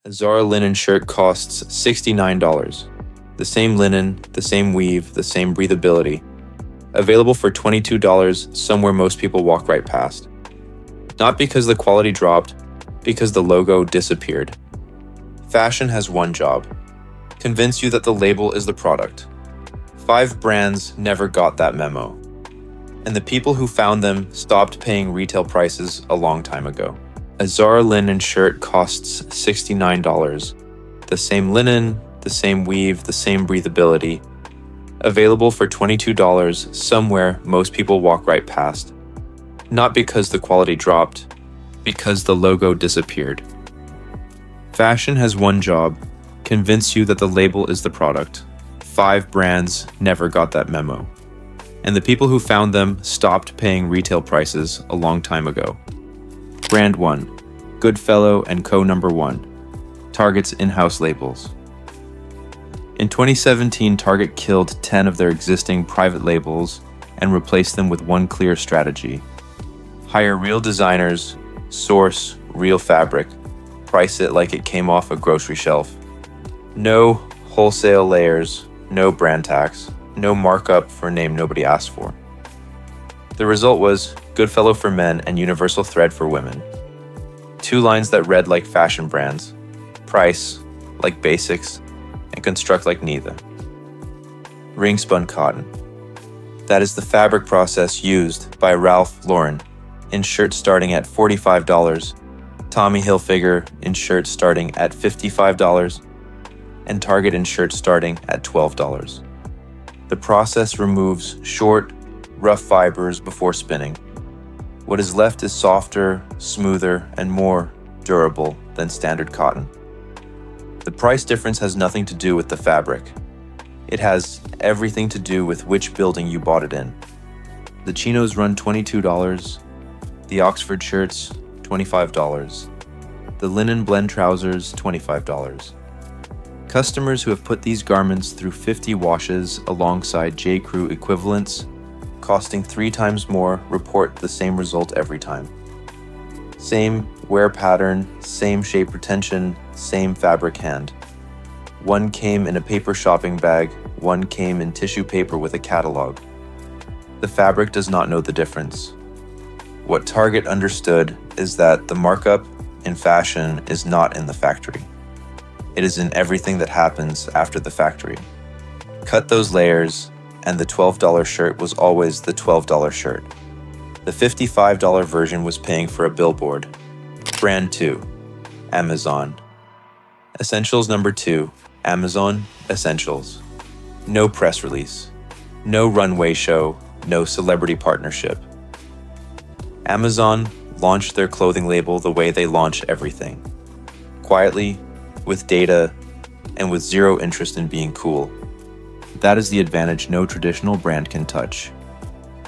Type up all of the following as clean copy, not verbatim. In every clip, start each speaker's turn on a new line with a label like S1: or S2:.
S1: A Zara linen shirt costs $69. The same linen, the same weave, the same breathability. Available for $22 somewhere most people walk right past. Not because the quality dropped, because the logo disappeared. Fashion has one job: convince you that the label is the product. 5 brands never got that memo. And the people who found them stopped paying retail prices a long time ago. A Zara linen shirt costs $69. The same linen, the same weave, the same breathability. Available for $22 somewhere most people walk right past. Not because the quality dropped, because the logo disappeared. Fashion has one job: convince you that the label is the product. 5 brands never got that memo. And the people who found them stopped paying retail prices a long time ago. Brand 1, Goodfellow & Co. No. 1, Target's in-house labels. In 2017, Target killed 10 of their existing private labels and replaced them with one clear strategy: hire real designers, source real fabric, price it like it came off a grocery shelf. No wholesale layers, no brand tax, no markup for a name nobody asked for. The result was Goodfellow for men and Universal Thread for women. 2 lines that read like fashion brands, price like basics, and construct like neither. Ring spun cotton. That is the fabric process used by Ralph Lauren in shirts starting at $45, Tommy Hilfiger in shirts starting at $55, and Target in shirts starting at $12. The process removes short, rough fibers before spinning. What is left is softer, smoother, and more durable than standard cotton. The price difference has nothing to do with the fabric. It has everything to do with which building you bought it in. The chinos run $22, the Oxford shirts $25, the linen blend trousers $25. Customers who have put these garments through 50 washes alongside J.Crew equivalents, costing 3 times more, report the same result every time. Same wear pattern, same shape retention, same fabric hand. One came in a paper shopping bag, one came in tissue paper with a catalog. The fabric does not know the difference. What Target understood is that the markup in fashion is not in the factory. It is in everything that happens after the factory. Cut those layers, and the $12 shirt was always the $12 shirt. The $55 version was paying for a billboard. Brand 2, Amazon. Essentials number 2, Amazon Essentials. No press release, no runway show, no celebrity partnership. Amazon launched their clothing label the way they launch everything. Quietly, with data, and with zero interest in being cool. That is the advantage no traditional brand can touch.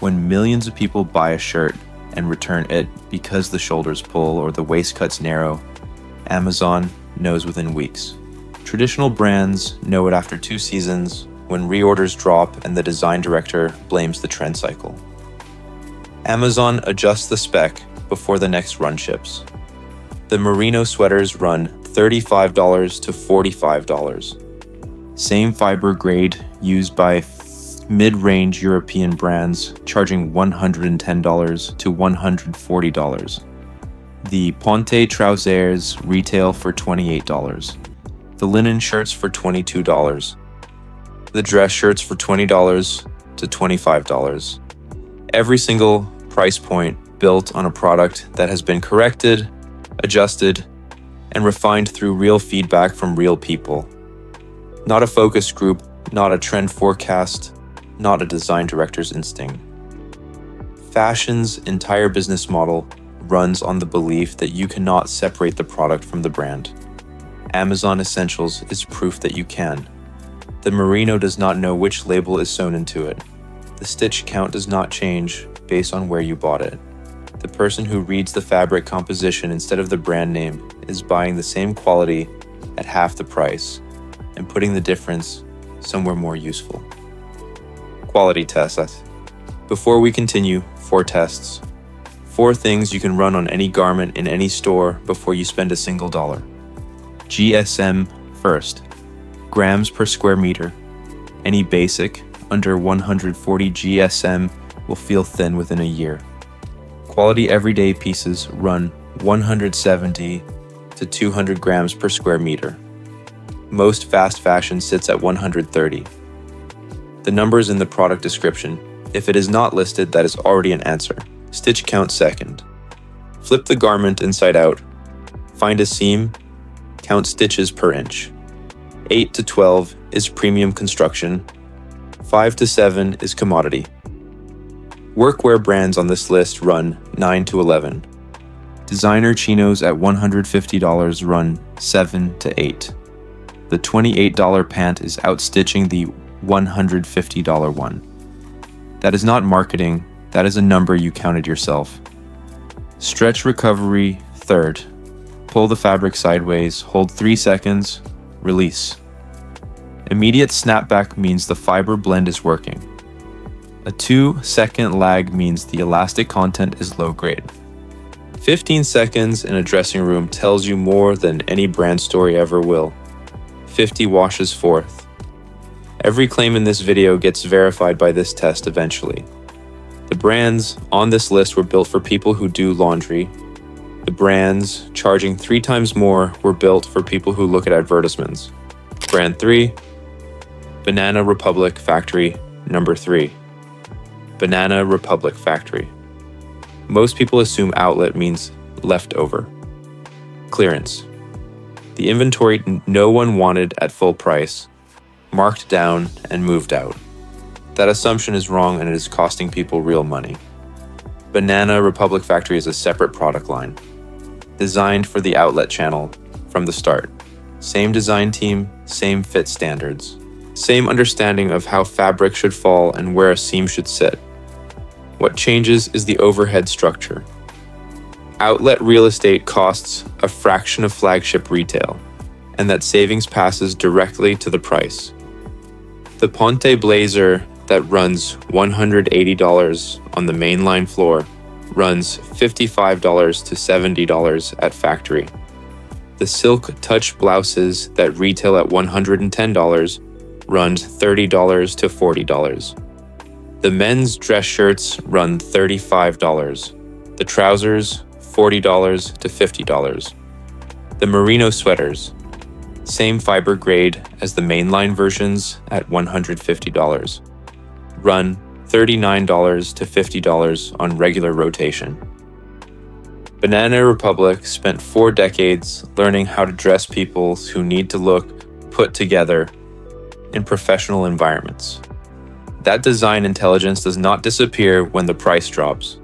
S1: When millions of people buy a shirt and return it because the shoulders pull or the waist cuts narrow, Amazon knows within weeks. Traditional brands know it after 2 seasons, when reorders drop and the design director blames the trend cycle. Amazon adjusts the spec before the next run ships. The merino sweaters run $35 to $45. Same fiber grade used by mid-range European brands, charging $110 to $140. The Ponte trousers retail for $28. The linen shirts for $22. The dress shirts for $20 to $25. Every single price point built on a product that has been corrected, adjusted, and refined through real feedback from real people. Not a focus group, not a trend forecast, not a design director's instinct. Fashion's entire business model runs on the belief that you cannot separate the product from the brand. Amazon Essentials is proof that you can. The merino does not know which label is sewn into it. The stitch count does not change based on where you bought it. The person who reads the fabric composition instead of the brand name is buying the same quality at half the price and putting the difference somewhere more useful. Quality tests. Before we continue, 4 tests. 4 things you can run on any garment in any store before you spend a single dollar. GSM first, grams per square meter. Any basic, under 140 GSM will feel thin within a year. Quality everyday pieces run 170 to 200 grams per square meter. Most fast fashion sits at 130. The number is in the product description. If it is not listed, that is already an answer. Stitch count second. Flip the garment inside out. Find a seam. Count stitches per inch. 8 to 12 is premium construction. 5 to 7 is commodity. Workwear brands on this list run 9 to 11. Designer chinos at $150 run 7 to 8. The $28 pant is outstitching the $150 one. That is not marketing, that is a number you counted yourself. Stretch recovery third. Pull the fabric sideways, hold 3 seconds, release. Immediate snapback means the fiber blend is working. A 2-second lag means the elastic content is low grade. 15 seconds in a dressing room tells you more than any brand story ever will. 50 washes fourth. Every claim in this video gets verified by this test eventually. The brands on this list were built for people who do laundry. The brands charging 3 times more were built for people who look at advertisements. Brand 3, Banana Republic Factory, number 3. Banana Republic Factory. Most people assume outlet means leftover. Clearance. The inventory no one wanted at full price, marked down and moved out. That assumption is wrong and it is costing people real money. Banana Republic Factory is a separate product line, designed for the outlet channel from the start. Same design team, same fit standards, same understanding of how fabric should fall and where a seam should sit. What changes is the overhead structure. Outlet real estate costs a fraction of flagship retail, and that savings passes directly to the price. The Ponte blazer that runs $180 on the mainline floor runs $55 to $70 at factory. The silk touch blouses that retail at $110 runs $30 to $40. The men's dress shirts run $35. The trousers, $40 to $50. The merino sweaters, same fiber grade as the mainline versions at $150. Run $39 to $50 on regular rotation. Banana Republic spent 4 decades learning how to dress people who need to look put together in professional environments. That design intelligence does not disappear when the price drops.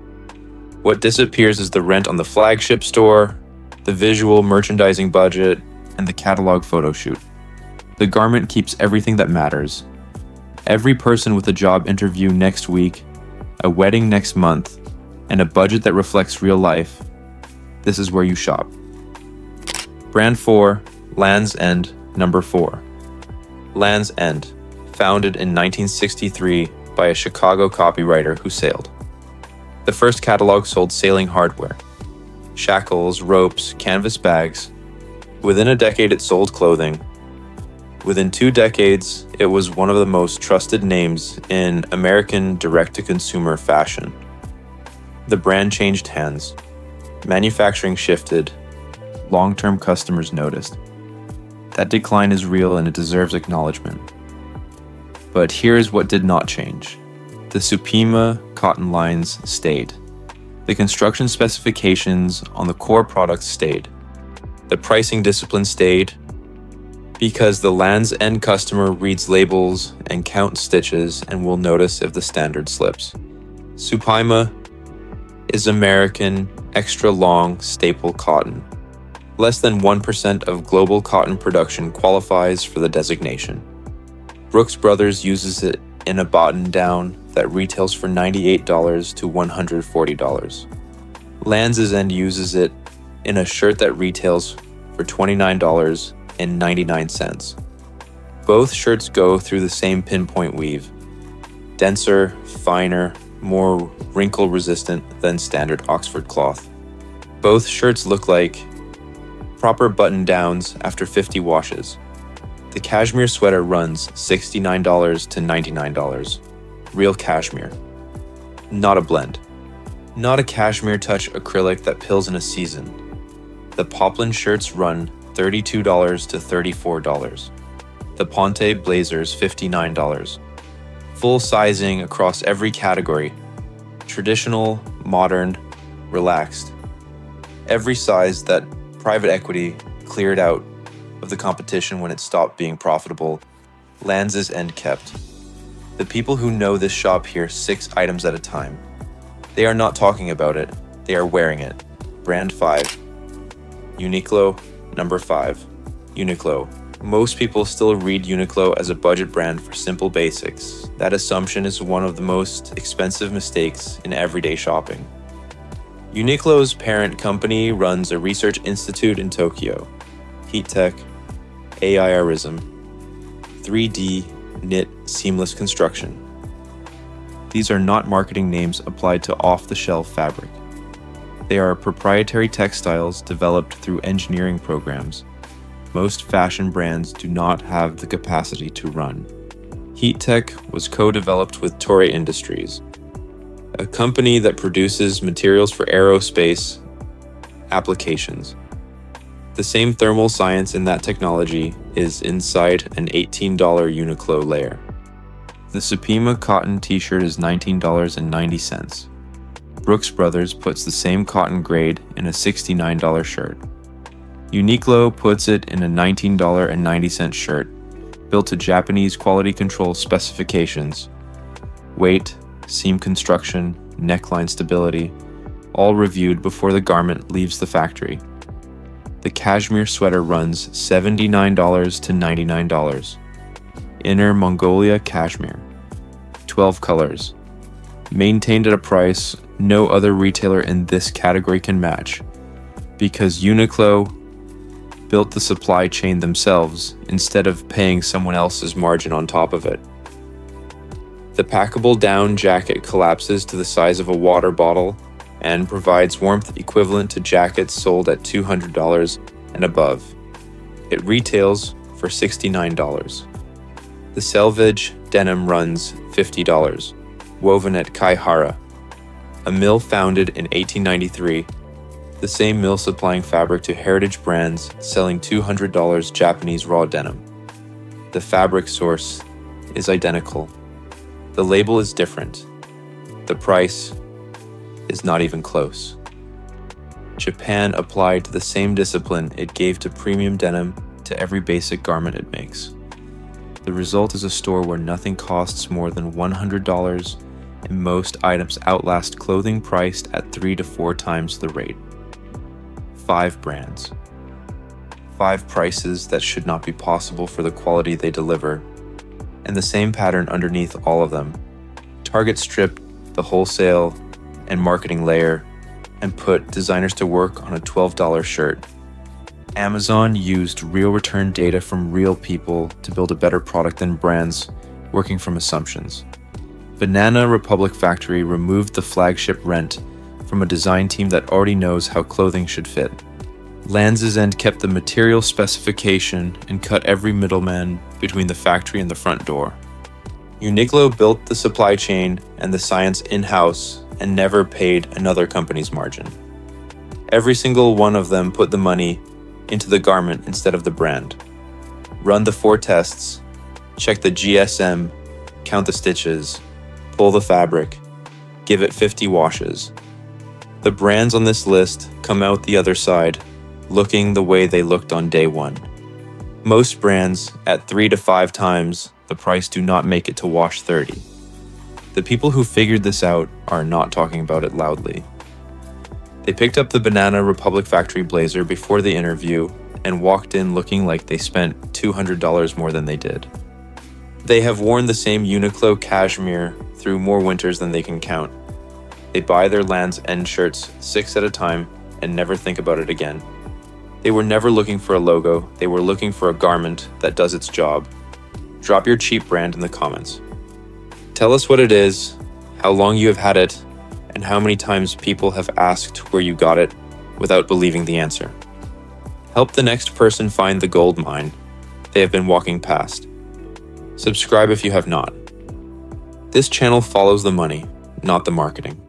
S1: What disappears is the rent on the flagship store, the visual merchandising budget, and the catalog photo shoot. The garment keeps everything that matters. Every person with a job interview next week, a wedding next month, and a budget that reflects real life. This is where you shop. Brand 4, Land's End, number 4. Land's End, founded in 1963 by a Chicago copywriter who sailed. The first catalog sold sailing hardware, shackles, ropes, canvas bags. Within a decade, it sold clothing. Within 2 decades, it was one of the most trusted names in American direct-to-consumer fashion. The brand changed hands. Manufacturing shifted. Long-term customers noticed. That decline is real and it deserves acknowledgement. But here's what did not change. The Supima cotton lines stayed. The construction specifications on the core products stayed. The pricing discipline stayed because the Land's End customer reads labels and counts stitches and will notice if the standard slips. Supima is American extra long staple cotton. Less than 1% of global cotton production qualifies for the designation. Brooks Brothers uses it in a button-down that retails for $98 to $140. Land's End uses it in a shirt that retails for $29.99. Both shirts go through the same pinpoint weave. Denser, finer, more wrinkle-resistant than standard Oxford cloth. Both shirts look like proper button downs after 50 washes. The cashmere sweater runs $69 to $99. Real cashmere. Not a blend. Not a cashmere touch acrylic that pills in a season. The poplin shirts run $32 to $34. The Ponte blazers $59. Full sizing across every category. Traditional, modern, relaxed. Every size that private equity cleared out of the competition when it stopped being profitable lands is end kept. The people who know this shop hear 6 items at a time. They are not talking about it, they are wearing it. Brand 5. Uniqlo, number 5. Uniqlo. Most people still read Uniqlo as a budget brand for simple basics. That assumption is one of the most expensive mistakes in everyday shopping. Uniqlo's parent company runs a research institute in Tokyo, heat tech, AIRism, 3D knit seamless construction. These are not marketing names applied to off-the-shelf fabric. They are proprietary textiles developed through engineering programs. Most fashion brands do not have the capacity to run. Heat Tech was co-developed with Toray Industries, a company that produces materials for aerospace applications. The same thermal science in that technology is inside an $18 Uniqlo layer. The Supima cotton t-shirt is $19.90. Brooks Brothers puts the same cotton grade in a $69 shirt. Uniqlo puts it in a $19.90 shirt, built to Japanese quality control specifications. Weight, seam construction, neckline stability, all reviewed before the garment leaves the factory. The cashmere sweater runs $79 to $99. Inner Mongolia cashmere. 12 colors. Maintained at a price no other retailer in this category can match, because Uniqlo built the supply chain themselves instead of paying someone else's margin on top of it. The packable down jacket collapses to the size of a water bottle and provides warmth equivalent to jackets sold at $200 and above. It retails for $69. The selvage denim runs $50, woven at Kaihara, a mill founded in 1893, the same mill supplying fabric to heritage brands selling $200 Japanese raw denim. The fabric source is identical. The label is different. The price is not even close. Japan applied the same discipline it gave to premium denim to every basic garment it makes. The result is a store where nothing costs more than $100 and most items outlast clothing priced at 3 to 4 times the rate. 5 brands. 5 prices that should not be possible for the quality they deliver. And the same pattern underneath all of them. Target stripped the wholesale and marketing layer and put designers to work on a $12 shirt. Amazon used real return data from real people to build a better product than brands working from assumptions. Banana Republic Factory removed the flagship rent from a design team that already knows how clothing should fit. Lands' End kept the material specification and cut every middleman between the factory and the front door. Uniqlo built the supply chain and the science in-house and never paid another company's margin. Every single one of them put the money into the garment instead of the brand. Run the 4 tests, check the GSM, count the stitches, pull the fabric, give it 50 washes. The brands on this list come out the other side looking the way they looked on day one. Most brands, at 3 to 5 times the price, do not make it to wash 30. The people who figured this out are not talking about it loudly. They picked up the Banana Republic Factory blazer before the interview and walked in looking like they spent $200 more than they did. They have worn the same Uniqlo cashmere through more winters than they can count. They buy their Lands' End shirts 6 at a time and never think about it again. They were never looking for a logo, they were looking for a garment that does its job. Drop your cheap brand in the comments. Tell us what it is, how long you have had it, and how many times people have asked where you got it without believing the answer. Help the next person find the gold mine they have been walking past. Subscribe if you have not. This channel follows the money, not the marketing.